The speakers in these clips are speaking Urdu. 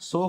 100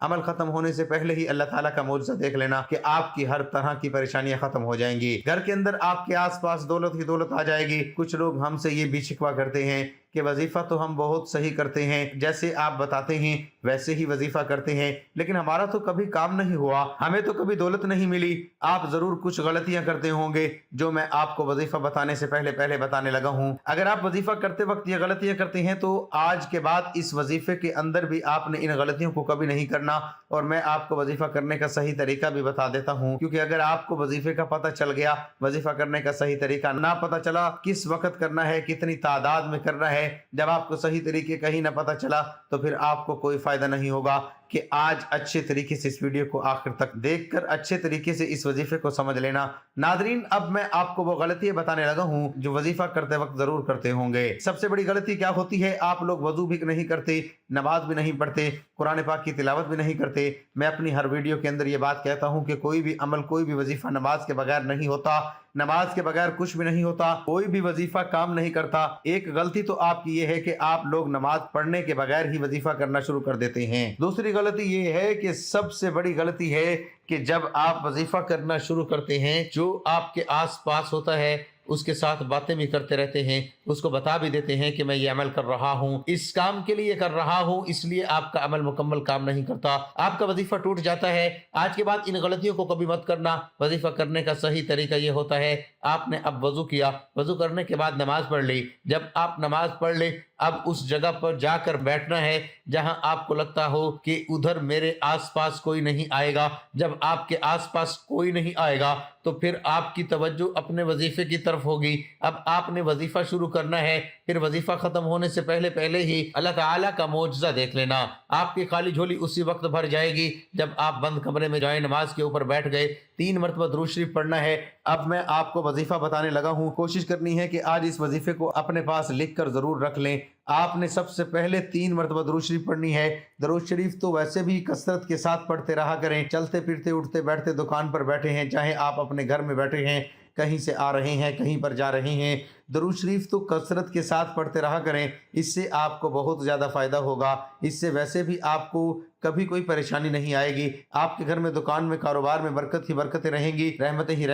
عمل ختم ہونے سے پہلے ہی اللہ تعالیٰ کا معجزہ دیکھ لینا کہ آپ کی ہر طرح کی پریشانیاں ختم ہو جائیں گی۔ گھر کے اندر آپ کے آس پاس دولت ہی دولت آ جائے گی۔ کچھ لوگ ہم سے یہ بھی شکوہ کرتے ہیں کہ وظیفہ تو ہم بہت صحیح کرتے ہیں، جیسے آپ بتاتے ہیں ویسے ہی وظیفہ کرتے ہیں، لیکن ہمارا تو کبھی کام نہیں ہوا، ہمیں تو کبھی دولت نہیں ملی۔ آپ ضرور کچھ غلطیاں کرتے ہوں گے جو میں آپ کو وظیفہ بتانے سے پہلے بتانے لگا ہوں۔ اگر آپ وظیفہ کرتے وقت یہ غلطیاں کرتے ہیں تو آج کے بعد اس وظیفے کے اندر بھی آپ نے ان غلطیوں کو کبھی نہیں کرنا، اور میں آپ کو وظیفہ کرنے کا صحیح طریقہ بھی بتا دیتا ہوں، کیونکہ اگر آپ کو وظیفے کا پتہ چل گیا، وظیفہ کرنے کا صحیح طریقہ نہ پتہ چلا، کس وقت کرنا ہے، کتنی تعداد میں کرنا ہے، جب آپ کو صحیح طریقے کا ہی نہ پتہ چلا تو پھر آپ کو کوئی فائدہ نہیں ہوگا کہ آج اچھے طریقے سے اس ویڈیو کو آخر تک دیکھ کر اچھے طریقے سے اس وظیفے کو سمجھ لینا۔ ناظرین، اب میں آپ کو وہ غلطیاں بتانے لگا ہوں جو وظیفہ کرتے وقت ضرور کرتے ہوں گے۔ سب سے بڑی غلطی کیا ہوتی ہے؟ آپ لوگ وضو بھی نہیں کرتے، نماز بھی نہیں پڑھتے، قرآن پاک کی تلاوت بھی نہیں کرتے۔ میں اپنی ہر ویڈیو کے اندر یہ بات کہتا ہوں کہ کوئی بھی عمل، کوئی بھی وظیفہ نماز کے بغیر نہیں ہوتا، نماز کے بغیر کچھ بھی نہیں ہوتا، کوئی بھی وظیفہ کام نہیں کرتا۔ ایک غلطی تو آپ کی یہ ہے کہ آپ لوگ نماز پڑھنے کے بغیر ہی وظیفہ کرنا شروع کر دیتے ہیں۔ دوسری غلطی یہ ہے کہ سب سے بڑی غلطی ہے کہ جب آپ وظیفہ کرنا شروع کرتے ہیں، جو آپ کے آس پاس ہوتا ہے اس کے ساتھ باتیں بھی کرتے رہتے ہیں، اس کو بتا بھی دیتے ہیں کہ میں یہ عمل کر رہا ہوں، اس کام کے لیے کر رہا ہوں، اس لیے آپ کا عمل مکمل کام نہیں کرتا، آپ کا وظیفہ ٹوٹ جاتا ہے۔ آج کے بعد ان غلطیوں کو کبھی مت کرنا۔ وظیفہ کرنے کا صحیح طریقہ یہ ہوتا ہے، آپ نے اب وضو کیا، وضو کرنے کے بعد نماز پڑھ لی، جب آپ نماز پڑھ لیں اب اس جگہ پر جا کر بیٹھنا ہے جہاں آپ کو لگتا ہو کہ ادھر میرے آس پاس کوئی نہیں آئے گا۔ جب آپ کے آس پاس کوئی نہیں آئے گا تو پھر آپ کی توجہ اپنے وظیفے کی طرف ہوگی۔ اب آپ نے وظیفہ شروع کرنا ہے، پھر وظیفہ ختم ہونے سے پہلے ہی اللہ تعالیٰ کا معجزہ دیکھ لینا۔ آپ کی خالی جھولی اسی وقت بھر جائے گی جب آپ بند کمرے میں جائیں نماز کے اوپر بیٹھ گئے، 3 مرتبہ درود شریف پڑھنا ہے۔ اب میں آپ کو وظیفہ بتانے لگا ہوں، کوشش کرنی ہے کہ آج اس وظیفے کو اپنے پاس لکھ کر ضرور رکھ لیں۔ آپ نے سب سے پہلے 3 مرتبہ درود شریف پڑھنی ہے۔ درود شریف تو ویسے بھی کثرت کے ساتھ پڑھتے رہا کریں، چلتے پھرتے، اٹھتے بیٹھتے، دکان پر بیٹھے ہیں، چاہے آپ اپنے گھر میں بیٹھے ہیں، کہیں سے آ رہے ہیں، کہیں پر جا رہے ہیں، درود شریف تو کثرت کے ساتھ پڑھتے رہا کریں، اس سے آپ کو بہت زیادہ فائدہ ہوگا۔ اس سے ویسے بھی آپ کو کبھی کوئی پریشانی نہیں آئے گی، آپ کے گھر میں، دکان میں، کاروبار میں برکت ہی برکتیں رہیں گی، رحمتیں ہی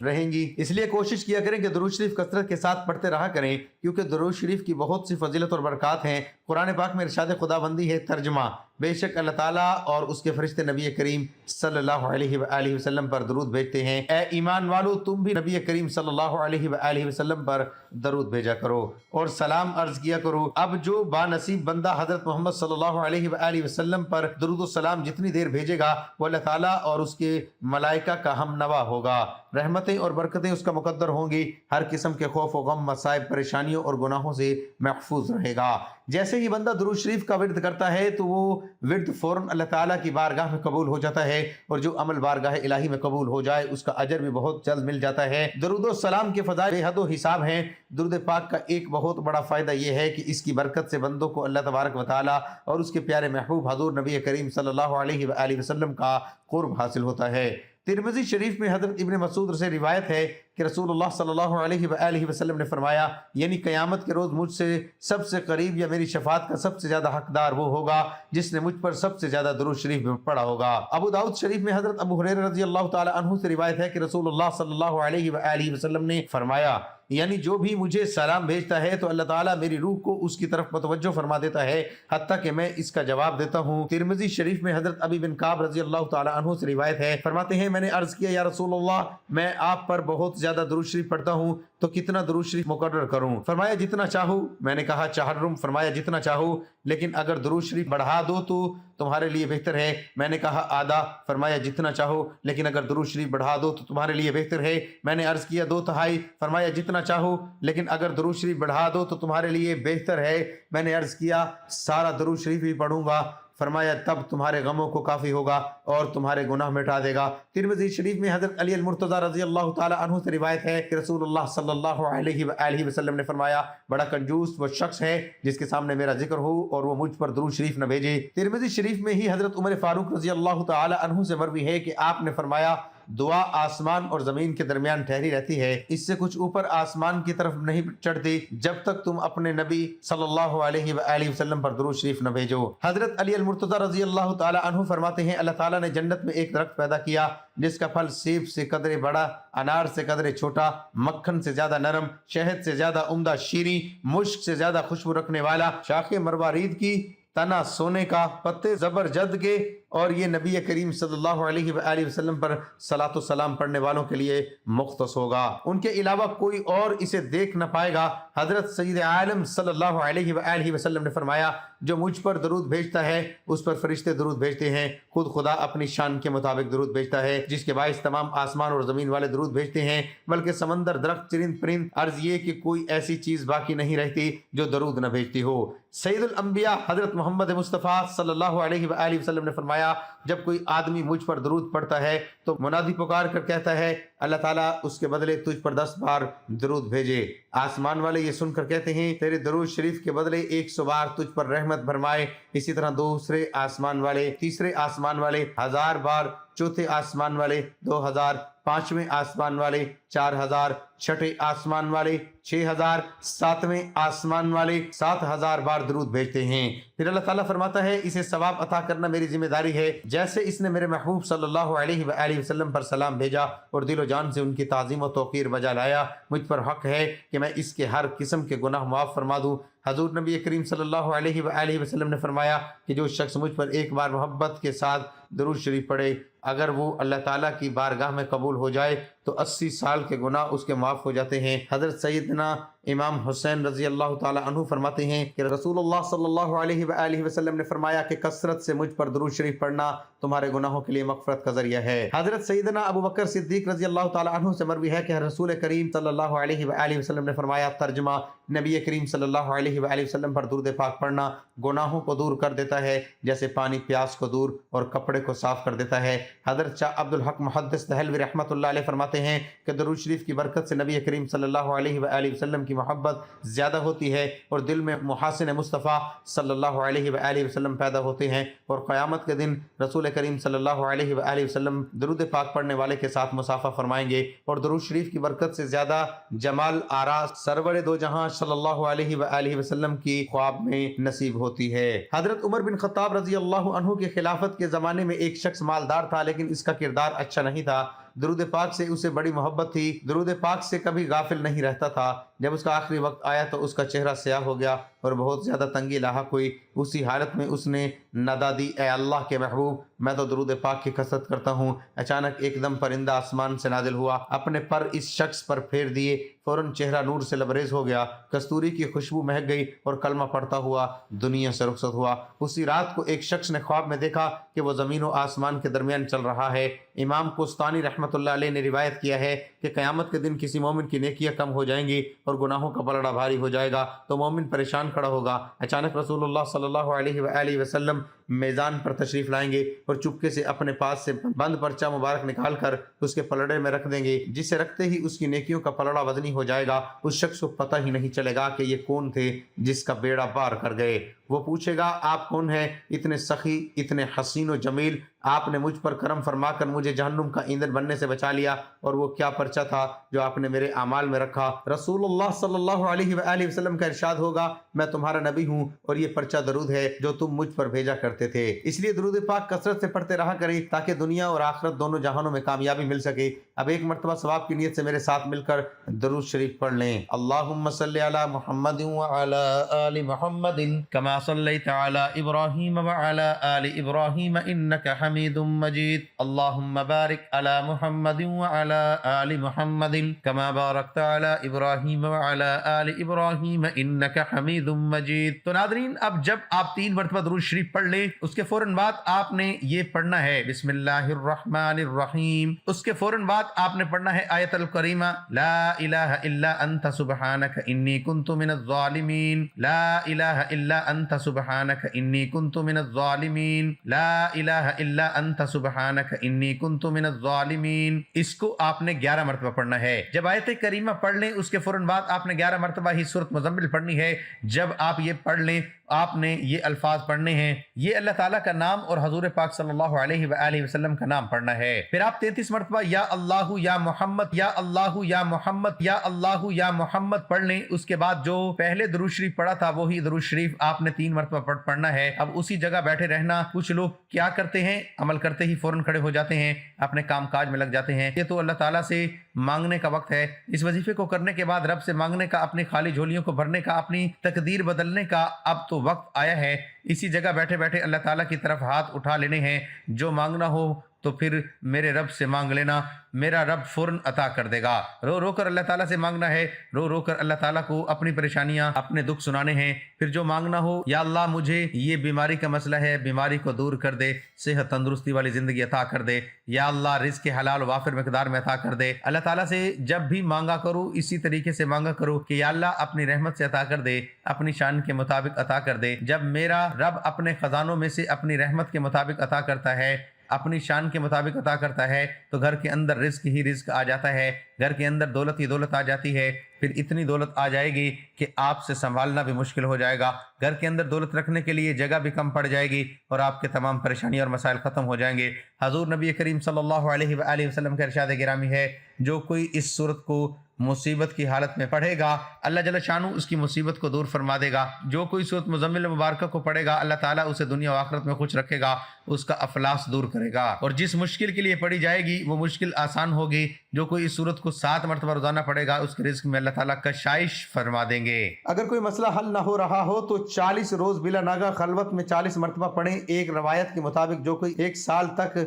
رہیں گی۔ اس لیے کوشش کیا کریں کہ درود شریف کثرت کے ساتھ پڑھتے رہا کریں، کیونکہ درود شریف کی بہت سی فضیلت اور برکات ہیں۔ قرآن پاک میں ارشاد خداوندی ہے، ترجمہ: بے شک اللہ تعالیٰ اور اس کے فرشتے نبی کریم صلی اللہ علیہ وآلہ وسلم پر درود بھیجتے ہیں۔ اے ایمان والو، تم بھی نبی کریم صلی اللہ علیہ وآلہ وسلم پر درود بھیجا کرو اور سلام عرض کیا کرو۔ اب جو با نصیب بندہ حضرت محمد صلی اللہ علیہ وآلہ وسلم پر درود و سلام جتنی دیر بھیجے گا، وہ اللہ تعالیٰ اور اس کے ملائکہ کا ہم نوا ہوگا، رحمتیں اور برکتیں اس کا مقدر ہوں گی، ہر قسم کے خوف و غم، مصائب، پریشانیوں اور گناہوں سے محفوظ رہے گا۔ جیسے ہی بندہ درود شریف کا ورد کرتا ہے تو وہ ورد فوراً اللہ تعالیٰ کی بارگاہ میں قبول ہو جاتا ہے، اور جو عمل بارگاہ الہی میں قبول ہو جائے اس کا اجر بھی بہت جلد مل جاتا ہے۔ درود و سلام کے فضائل بے حد و حساب ہیں۔ درود پاک کا ایک بہت بڑا فائدہ یہ ہے کہ اس کی برکت سے بندوں کو اللہ تبارک و تعالیٰ اور اس کے پیارے محبوب حضور نبی کریم صلی اللہ علیہ وآلہ وسلم کا قرب حاصل ہوتا ہے۔ ترمذی شریف میں حضرت ابن مسعود سے روایت ہے کہ رسول اللہ صلی اللہ علیہ وآلہ وسلم نے فرمایا، یعنی قیامت کے روز مجھ سے سب سے قریب یا میری شفاعت کا سب سے زیادہ حقدار وہ ہوگا جس نے مجھ پر سب سے زیادہ درود شریف پڑھا ہوگا۔ ابو داؤد شریف میں حضرت ابو ہریرہ رضی اللہ تعالی عنہ سے روایت ہے کہ رسول اللہ صلی اللہ علیہ وآلہ وسلم نے فرمایا، یعنی جو بھی مجھے سلام بھیجتا ہے تو اللہ تعالیٰ میری روح کو اس کی طرف متوجہ فرما دیتا ہے حتیٰ کہ میں اس کا جواب دیتا ہوں۔ ترمذی شریف میں حضرت ابی بن کعب رضی اللہ تعالی عنہ سے روایت ہے، فرماتے ہیں، میں نے عرض کیا، یا رسول اللہ، میں آپ پر بہت زیادہ درود شریف پڑھتا ہوں تو کتنا درود شریف مقرر کروں؟ فرمایا جتنا چاہو۔ میں نے کہا چہرم؟ فرمایا جتنا چاہو، لیکن اگر درود شریف بڑھا دو تو تمہارے لیے بہتر ہے۔ میں نے کہا آدھا؟ فرمایا جتنا چاہو، لیکن اگر درود شریف بڑھا دو تو تمہارے لیے بہتر ہے۔ میں نے عرض کیا 2/3؟ فرمایا جتنا چاہو، لیکن اگر درود شریف بڑھا دو تو تمہارے لیے بہتر ہے۔ میں نے عرض کیا سارا درود شریف ہی پڑھوں گا۔ فرمایا تب تمہارے غموں کو کافی ہوگا اور تمہارے گناہ مٹا دے گا۔ ترمذی شریف میں حضرت علی المرتضی رضی اللہ تعالی عنہ سے روایت ہے کہ رسول اللہ صلی اللہ علیہ وآلہ وسلم نے فرمایا، بڑا کنجوس وہ شخص ہے جس کے سامنے میرا ذکر ہو اور وہ مجھ پر درود شریف نہ بھیجے۔ ترمذی شریف میں ہی حضرت عمر فاروق رضی اللہ تعالی عنہ سے مروی ہے کہ آپ نے فرمایا، دعا آسمان اور زمین کے درمیان ٹھہری رہتی ہے، اس سے کچھ اوپر آسمان کی طرف نہیں چڑھتی جب تک تم اپنے نبی صلی اللہ علیہ وآلہ وسلم پر درود شریف نہ بھیجو۔ حضرت علی المرتضی رضی اللہ تعالی عنہ فرماتے ہیں اللہ تعالیٰ نے جنت میں ایک درخت پیدا کیا جس کا پھل سیب سے قدرے بڑا، انار سے قدرے چھوٹا، مکھن سے زیادہ نرم، شہد سے زیادہ عمدہ شیریں، مشک سے زیادہ خوشبو رکھنے والا، شاخ مروارید کی، تنا سونے کا، پتے زبرجد کے، اور یہ نبی کریم صلی اللہ علیہ وآلہ وسلم پر صلاۃ و سلام پڑھنے والوں کے لیے مختص ہوگا، ان کے علاوہ کوئی اور اسے دیکھ نہ پائے گا۔ حضرت سید عالم صلی اللہ علیہ وآلہ وسلم نے فرمایا جو مجھ پر درود بھیجتا ہے اس پر فرشتے درود بھیجتے ہیں، خود خدا اپنی شان کے مطابق درود بھیجتا ہے جس کے باعث تمام آسمان اور زمین والے درود بھیجتے ہیں، بلکہ سمندر، درخت، چرند پرند، عرض یہ کہ کوئی ایسی چیز باقی نہیں رہتی جو درود نہ بھیجتی ہو۔ سید الانبیاء حضرت محمد مصطفیٰ صلی اللہ علیہ وآلہ وسلم نے فرمایا جب کوئی آدمی مجھ پر درود پڑھتا ہے تو منادی پکار کر کہتا ہے اللہ تعالیٰ اس کے بدلے تجھ پر 10 بار درود بھیجے۔ آسمان والے یہ سن کر کہتے ہیں تیرے درود شریف کے بدلے 100 بار تجھ پر رحمت بھرمائے۔ اسی طرح دوسرے آسمان والے، تیسرے آسمان والے 1000 بار، چوتھے آسمان والے 2000، پانچویں آسمان والے 4000، چھٹے آسمان والے 6000، ساتویں آسمان والے 7000 بار درود بھیجتے ہیں۔ پھر اللہ تعالیٰ فرماتا ہے اسے ثواب عطا کرنا میری ذمہ داری ہے، جیسے اس نے میرے محبوب صلی اللہ علیہ وآلہ وسلم پر سلام بھیجا اور دل و جان سے ان کی تعظیم و توقیر بجا لایا، مجھ پر حق ہے کہ میں اس کے ہر قسم کے گناہ معاف فرما دوں۔ حضور نبی کریم صلی اللہ علیہ وآلہ وسلم نے فرمایا کہ جو شخص مجھ پر ایک بار محبت کے ساتھ درود شریف پڑھے، اگر وہ اللہ تعالیٰ کی بارگاہ میں قبول ہو جائے تو 80 سال کے گناہ اس کے معاف ہو جاتے ہیں۔ حضرت سیدنا امام حسین رضی اللہ تعالی عنہ فرماتے ہیں کہ رسول اللہ صلی اللہ علیہ وآلہ وسلم نے فرمایا کہ کثرت سے مجھ پر درود شریف پڑھنا تمہارے گناہوں کے لیے مغفرت کا ذریعہ ہے۔ حضرت سیدنا ابو بکر صدیق رضی اللہ تعالی عنہ سے مروی ہے کہ رسول کریم صلی اللہ علیہ وآلہ وسلم نے فرمایا ترجمہ، نبی کریم صلی اللہ علیہ وآلہ وسلم پر درود پاک پڑھنا گناہوں کو دور کر دیتا ہے جیسے پانی پیاس کو دور اور کپڑے کو صاف کر دیتا ہے۔ حضرت شاہ عبد الحق محدث دہلوی رحمۃ اللہ علیہ فرماتے ہیں کہ درود شریف کی برکت سے نبی کریم صلی اللہ علیہ وآلہ وسلم کی محبت زیادہ ہوتی ہے اور دل میں محاسن مصطفیٰ صلی اللہ علیہ وآلہ وسلم پیدا ہوتے ہیں، اور قیامت کے دن رسول کریم صلی اللہ علیہ وآلہ وسلم درود پاک پڑھنے والے کے ساتھ مصافحہ فرمائیں گے، اور درود شریف کی برکت سے زیادہ جمال آرا سرور دو جہاں صلی اللہ علیہ وآلہ وسلم کی خواب میں نصیب ہوتی ہے۔ حضرت عمر بن خطاب رضی اللہ عنہ کے خلافت کے زمانے میں ایک شخص مالدار تھا لیکن اس کا کردار اچھا نہیں تھا۔ درود پاک سے اسے بڑی محبت تھی، درود پاک سے کبھی غافل نہیں رہتا تھا۔ جب اس کا آخری وقت آیا تو اس کا چہرہ سیاہ ہو گیا اور بہت زیادہ تنگی لاحق ہوئی۔ اسی حالت میں اس نے ندا دی اے اللہ کے محبوب، میں تو درود پاک کی کثرت کرتا ہوں۔ اچانک ایک دم پرندہ آسمان سے نازل ہوا، اپنے پر اس شخص پر پھیر دیے، فوراً چہرہ نور سے لبریز ہو گیا، کستوری کی خوشبو مہک گئی اور کلمہ پڑھتا ہوا دنیا سے رخصت ہوا۔ اسی رات کو ایک شخص نے خواب میں دیکھا کہ وہ زمین و آسمان کے درمیان چل رہا ہے۔ امام قسطانی رحمۃ اللہ علیہ نے روایت کیا ہے کہ قیامت کے دن کسی مومن کی نیکیاں کم ہو جائیں گی اور گناہوں کا پلڑا بھاری ہو جائے گا تو مومن پریشان کھڑا ہوگا۔ اچانک رسول اللہ صلی اللہ علیہ وآلہ وسلم میزان پر تشریف لائیں گے اور چپکے سے اپنے پاس سے بند پرچہ مبارک نکال کر اس کے پلڑے میں رکھ دیں گے، جسے رکھتے ہی اس کی نیکیوں کا پلڑا وزنی ہو جائے گا۔ اس شخص کو پتہ ہی نہیں چلے گا کہ یہ کون تھے جس کا بیڑا پار کر گئے۔ وہ پوچھے گا آپ کون ہیں؟ اتنے سخی، اتنے حسین و جمیل، آپ نے مجھ پر کرم فرما کر مجھے جہنم کا ایندھن بننے سے بچا لیا، اور وہ کیا پرچہ تھا جو آپ نے میرے اعمال میں رکھا؟ رسول اللہ صلی اللہ علیہ وآلہ وسلم کا ارشاد ہوگا میں تمہارا نبی ہوں اور یہ پرچہ درود ہے جو تم مجھ پر بھیجا کرتے تھے۔ اس لیے درود پاک کثرت سے پڑھتے رہا کریں تاکہ دنیا اور آخرت دونوں جہانوں میں کامیابی مل سکے۔ اب ایک مرتبہ ثواب کی نیت سے میرے ساتھ مل کر درود شریف پڑھ لیں۔ اللہم صلی علی محمد وعلی آل محمد کما صلیت علی ابراہیم وعلی آل ابراہیم انک حمید مجید۔ اللہم بارک علی محمد وعلی آل محمد کما بارکت علی ابراہیم وعلی آل ابراہیم انک حمید مجید۔ تو ناظرین، اب جب آپ 3 مرتبہ درود شریف پڑھ لیں اس کے فوراً بعد آپ نے یہ پڑھنا ہے بسم اللہ الرحمن الرحیم۔ اس کے فوراً بعد آپ نے پڑھنا ہے آیت الکریمہ لا الہ الا انت سبحانک انی کنت من الظالمین، لا الہ الا انت انت سبحانک انی کنت من الظالمین، لا الہ الا انت سبحانک انی کنت من الظالمین۔ اس کو آپ نے 11 مرتبہ پڑھنا ہے۔ جب آیت کریمہ پڑھ لیں اس کے فوراً بعد آپ نے 11 مرتبہ ہی سورۃ مزمل پڑھنی ہے۔ جب آپ یہ پڑھ لیں آپ نے یہ الفاظ پڑھنے ہیں، یہ اللہ تعالیٰ کا نام اور حضور پاک صلی اللہ علیہ وآلہ وسلم کا نام پڑھنا ہے۔ پھر آپ 33 مرتبہ یا اللہ یا محمد یا اللہ یا محمد یا اللہ یا محمد پڑھ لیں۔ اس کے بعد جو پہلے درود شریف پڑھا تھا وہی درود شریف آپ نے 3 مرتبہ پڑھنا ہے۔ اب اسی جگہ بیٹھے رہنا۔ کچھ لوگ کیا کرتے ہیں، عمل کرتے ہی فوراً کھڑے ہو جاتے ہیں، اپنے کام کاج میں لگ جاتے ہیں۔ یہ تو اللہ تعالیٰ سے مانگنے کا وقت ہے۔ اس وظیفے کو کرنے کے بعد رب سے مانگنے کا، اپنی خالی جھولیوں کو بھرنے کا، اپنی تقدیر بدلنے کا اب تو وقت آیا ہے۔ اسی جگہ بیٹھے بیٹھے اللہ تعالیٰ کی طرف ہاتھ اٹھا لینے ہیں۔ جو مانگنا ہو تو پھر میرے رب سے مانگ لینا، میرا رب فوراً عطا کر دے گا۔ رو رو کر اللہ تعالیٰ سے مانگنا ہے، رو رو کر اللہ تعالیٰ کو اپنی پریشانیاں، اپنے دکھ سنانے ہیں۔ پھر جو مانگنا ہو، یا اللہ مجھے یہ بیماری کا مسئلہ ہے، بیماری کو دور کر دے، صحت تندرستی والی زندگی عطا کر دے، یا اللہ رزق حلال وافر مقدار میں عطا کر دے۔ اللہ تعالیٰ سے جب بھی مانگا کرو اسی طریقے سے مانگا کرو کہ یا اللہ اپنی رحمت سے عطا کر دے، اپنی شان کے مطابق عطا کر دے۔ جب میرا رب اپنے خزانوں میں سے اپنی رحمت کے مطابق عطا کرتا ہے، اپنی شان کے مطابق عطا کرتا ہے، تو گھر کے اندر رزق ہی رزق آ جاتا ہے، گھر کے اندر دولت ہی دولت آ جاتی ہے۔ پھر اتنی دولت آ جائے گی کہ آپ سے سنبھالنا بھی مشکل ہو جائے گا۔ گھر کے اندر دولت رکھنے کے لیے جگہ بھی کم پڑ جائے گی اور آپ کے تمام پریشانیاں اور مسائل ختم ہو جائیں گے۔ حضور نبی کریم صلی اللہ علیہ وآلہ وسلم کا ارشاد گرامی ہے، جو کوئی اس صورت کو مصیبت کی حالت میں پڑھے گا اللہ جل شانہ اس کی مصیبت کو دور فرما دے گا۔ جو کوئی سورۃ مزمل مبارکہ کو پڑھے گا اللہ تعالیٰ اسے دنیا و آخرت میں خوش رکھے گا، اس کا افلاس دور کرے گا، اور جس مشکل کے لیے پڑھی جائے گی وہ مشکل آسان ہوگی۔ جو کوئی اس سورت کو 7 مرتبہ روزانہ پڑھے گا اس کے رزق میں اللہ تعالیٰ کشائش فرما دیں گے۔ اگر کوئی مسئلہ حل نہ ہو رہا ہو تو 40 روز بلا ناغہ خلوت میں 40 مرتبہ پڑھیں۔ ایک روایت کے مطابق جو کوئی 1 سال تک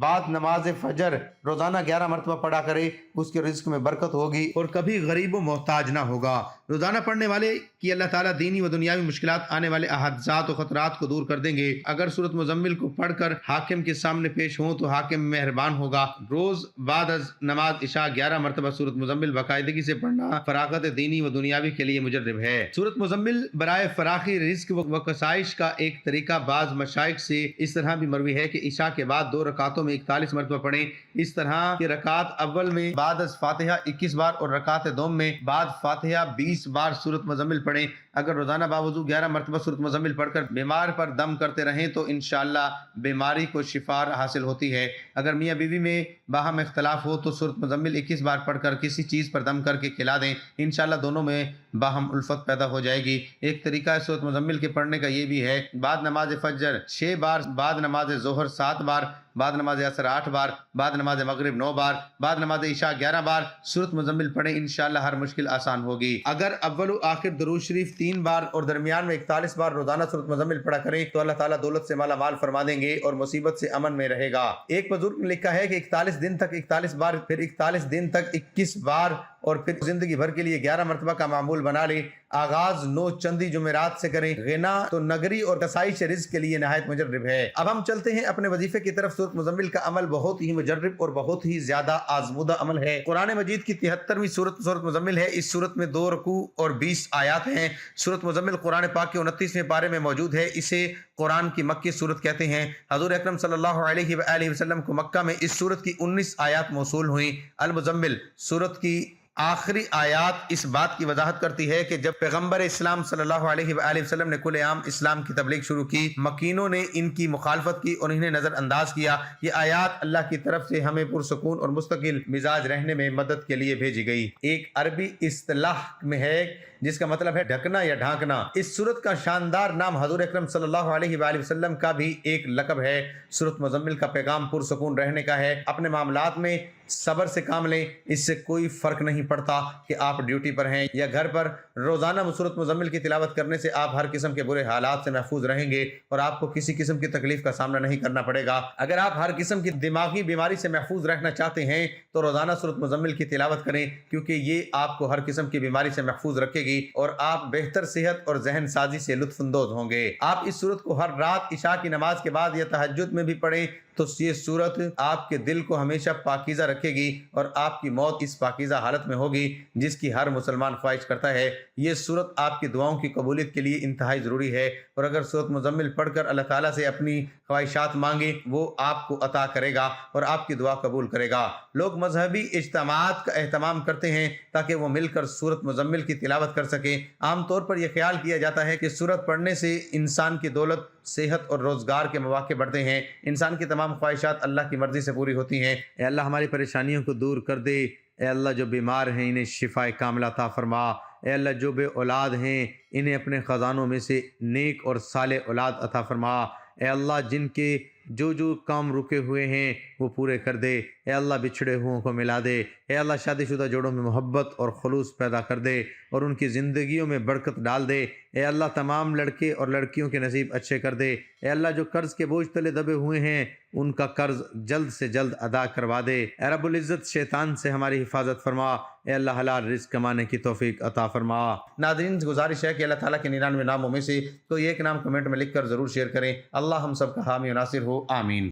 بعد نماز فجر روزانہ 11 مرتبہ پڑھا کرے اس کے رزق میں برکت ہوگی اور کبھی غریب و محتاج نہ ہوگا۔ روزانہ پڑھنے والے کی اللہ تعالیٰ دینی و دنیاوی مشکلات آنے والے احادثات و خطرات کو دور کر دیں گے۔ اگر سورۃ مزمل کو پڑھ کر حاکم کے سامنے پیش ہوں تو حاکم مہربان ہوگا۔ روز بعد از نماز عشاء 11 مرتبہ سورۃ مزمل باقاعدگی سے پڑھنا فراغت دینی و دنیاوی کے لیے مجرب ہے۔ سورۃ مزمل برائے فراخی رزق و کسائش کا ایک طریقہ بعض مشائخ سے اس طرح بھی مروی ہے کہ عشاء کے بعد 2 رکعتوں میں 41 مرتبہ پڑھیں۔ اس طرح کہ رکعت اول میں بعد از فاتحہ 21 بار اور رکعت دوم میں بعد فاتحہ 20 بار سورۃ مزمل پڑھیں۔ اگر روزانہ باوضو 11 مرتبہ سورۃ مزمل پڑھ کر بیمار پر دم کرتے رہیں تو انشاءاللہ بیماری کو شفا حاصل ہوتی ہے۔ اگر میاں بیوی میں باہم اختلاف ہو تو سورۃ مزمل 21 بار پڑھ کر کسی چیز پر دم کر کے کھلا دیں، انشاءاللہ دونوں میں باہم الفت پیدا ہو جائے گی۔ ایک طریقہ ہے سورۃ مزمل کے پڑھنے کا یہ بھی ہے، بعد نماز فجر 6 بار، بعد نماز ظہر 7 بار، بعد نماز عصر 8 بار، بعد نماز مغرب 9 بار، بعد نماز عشاء 11 بار سورۃ مزمل پڑھیں، انشاءاللہ ہر مشکل آسان ہوگی۔ اگر اول و آخر درود شریف 3 بار اور درمیان میں 41 بار روزانہ سورۃ مزمل پڑھا کریں تو اللہ تعالیٰ دولت سے مالا مال فرما دیں گے اور مصیبت سے امن میں رہے گا۔ ایک بزرگ نے لکھا ہے کہ 41 دن تک 41 بار، پھر 41 دن تک 21 بار اور پھر زندگی بھر کے لیے 11 مرتبہ کا معمول بنا لے۔ آغاز 9 چندی جمعرات سے کریں۔ غنا تو نگری اور کسائش رزق کے لیے نہایت مجرب ہے۔ اب ہم چلتے ہیں اپنے وظیفے کی طرف۔ سورۃ مزمل کا عمل بہت ہی مجرب اور بہت ہی زیادہ آزمودہ عمل ہے۔ قرآن مجید کی 73ویں سورۃ مزمل ہے۔ اس سورت میں 2 رکوع اور 20 آیات ہیں۔ سورۃ مزمل قرآن پاک کے 29ویں پارے میں موجود ہے۔ اسے قرآن کی مکی سورت کہتے ہیں۔ حضور اکرم صلی اللہ علیہ وآلہ وسلم کو مکہ میں اس سورت کی 19 آیات موصول ہوئیں۔ المزمل سورت کی آخری آیات اس بات کی وضاحت کرتی ہے کہ جب پیغمبر اسلام صلی اللہ علیہ وآلہ وسلم نے کل عام اسلام کی تبلیغ شروع کی، مکینوں نے ان کی مخالفت کی اور انہیں نظر انداز کیا۔ یہ آیات اللہ کی طرف سے ہمیں پرسکون اور مستقل مزاج رہنے میں مدد کے لیے بھیجی گئی۔ ایک عربی اصطلاح میں ہے جس کا مطلب ہے ڈھکنا یا ڈھانکنا۔ اس سورت کا شاندار نام حضور اکرم صلی اللہ علیہ وآلہ وسلم کا بھی ایک لقب ہے۔ سورۃ مزمل کا پیغام پرسکون رہنے کا ہے۔ اپنے معاملات میں صبر سے کام لیں، اس سے کوئی فرق نہیں پڑتا کہ آپ ڈیوٹی پر ہیں یا گھر پر۔ روزانہ سورۃ مزمل کی تلاوت کرنے سے آپ ہر قسم کے برے حالات سے محفوظ رہیں گے اور آپ کو کسی قسم کی تکلیف کا سامنا نہیں کرنا پڑے گا۔ اگر آپ ہر قسم کی دماغی بیماری سے محفوظ رہنا چاہتے ہیں تو روزانہ سورۃ مزمل کی تلاوت کریں، کیونکہ یہ آپ کو ہر قسم کی بیماری سے محفوظ رکھے گی اور آپ بہتر صحت اور ذہن سازی سے لطف اندوز ہوں گے۔ آپ اس سورت کو ہر رات عشاء کی نماز کے بعد یا تہجد میں بھی پڑھیں تو یہ سورت آپ کے دل کو ہمیشہ پاکیزہ رکھے گی اور آپ کی موت اس پاکیزہ حالت میں ہوگی جس کی ہر مسلمان خواہش کرتا ہے۔ یہ صورت آپ کی دعاؤں کی قبولیت کے لیے انتہائی ضروری ہے، اور اگر صورت مزمل پڑھ کر اللہ تعالیٰ سے اپنی خواہشات مانگیں وہ آپ کو عطا کرے گا اور آپ کی دعا قبول کرے گا۔ لوگ مذہبی اجتماعات کا اہتمام کرتے ہیں تاکہ وہ مل کر صورت مزمل کی تلاوت کر سکیں۔ عام طور پر یہ خیال کیا جاتا ہے کہ صورت پڑھنے سے انسان کی دولت، صحت اور روزگار کے مواقع بڑھتے ہیں۔ انسان کی تمام خواہشات اللہ کی مرضی سے پوری ہوتی ہیں۔ اے اللہ ہماری پریشانیوں کو دور کر دے۔ اے اللہ جو بیمار ہیں انہیں شفا کاملہ عطا فرما۔ اے اللہ جو بے اولاد ہیں انہیں اپنے خزانوں میں سے نیک اور صالح اولاد عطا فرما۔ اے اللہ جن کے جو کام رکے ہوئے ہیں وہ پورے کر دے۔ اے اللہ بچھڑے ہوئوں کو ملا دے۔ اے اللہ شادی شدہ جوڑوں میں محبت اور خلوص پیدا کر دے اور ان کی زندگیوں میں برکت ڈال دے۔ اے اللہ تمام لڑکے اور لڑکیوں کے نصیب اچھے کر دے۔ اے اللہ جو قرض کے بوجھ تلے دبے ہوئے ہیں ان کا قرض جلد سے جلد ادا کروا دے۔ اے رب العزت شیطان سے ہماری حفاظت فرما۔ اے اللہ حلال رزق کمانے کی توفیق عطا فرما۔ ناظرین سے گزارش ہے کہ اللہ تعالیٰ کے 99 ناموں میں سے کوئی ایک نام کمنٹ میں لکھ کر ضرور شیئر کریں۔ اللہ ہم سب کا حامی و ناصر ہو، آمین۔